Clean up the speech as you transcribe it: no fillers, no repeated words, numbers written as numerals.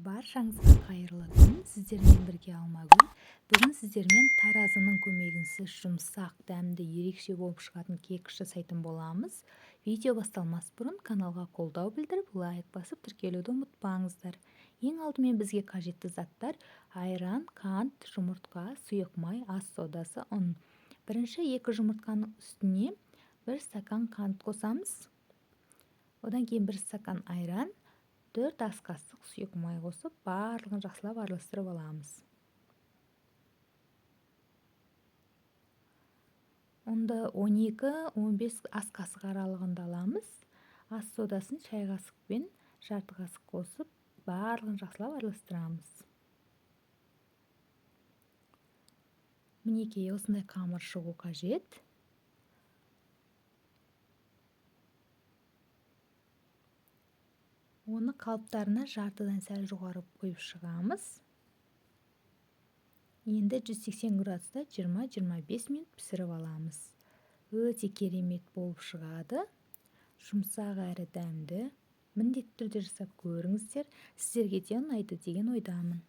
Баршаңызға қайырлы күн. Сіздермен бірге Алмагүл. Бүгін сіздермен таразының көмегінсіз жұмсақ, дәмді, ерекше болып шығатын кек жасайтын боламыз. Видео басталмас бұрын каналға қолдау білдіріп, лайк басып тіркелуді ұмытпаңыздар. Ең алдымен бізге қажетті заттар: айран, қант, жұмыртқа, сұйық май, ас содасы, ұн. Бірінші 2 жұмыртқаның үстіне 1 стакан қант қосамыз. Одан кейін 1 стакан айран, 4 ас қасық сұйық май қосып, барлығын жақсылап араластырып аламыз. Онда 12-15 ас қасық аралығында аламыз. Ас содасын шай қасықпен жарты қасық қосып, барлығын жақсылап араластырамыз. Мінекей осындай қамыр шығу қажет. Оны қалыптарына жартыдан сәл жоғары қойып шығамыз. Енді 180 градуста 20-25 минут пісіріп аламыз. Өте керемет болып шығады. Жұмсақ әрі дәмді. Міндетті түрде жасап көріңіздер. Сіздерге де ұнайды деген ойдамын.